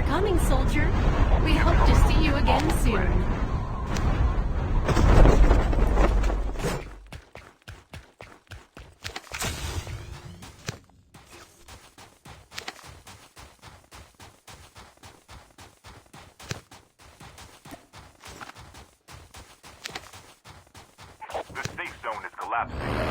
coming, soldier. We hope to see you again soon. The safe zone is collapsing.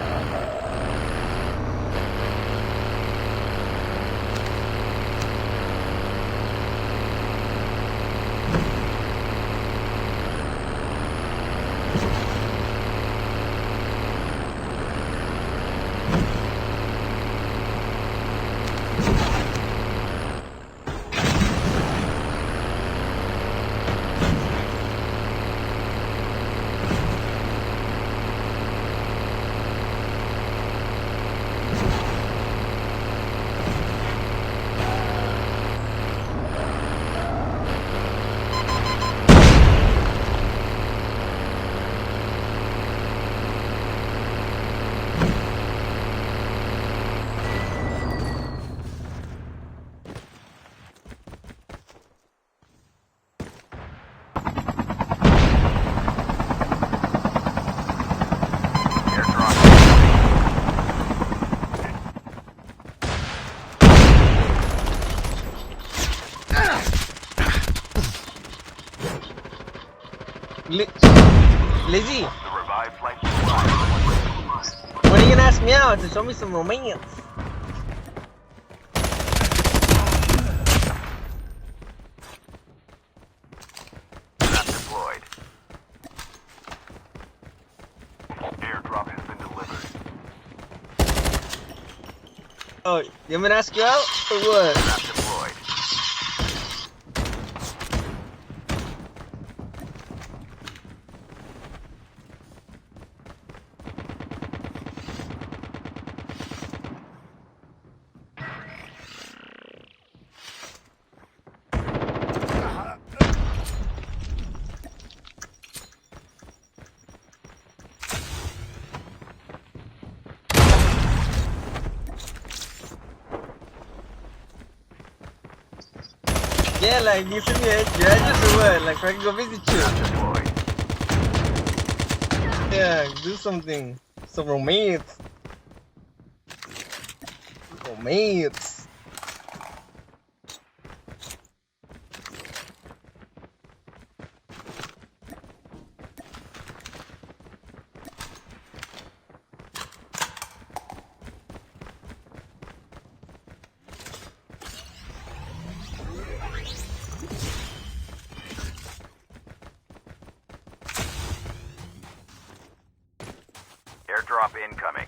Lizzie, The revived flight when are you gonna ask me out to show me some romance? map deployed. Airdrop has been delivered. Oh, you want me to ask you out or what? Map deployed. Yeah, like you send me your address or what? Like so I can go visit you. Deployed. Yeah, do something. Some romance. Romance. Airdrop incoming.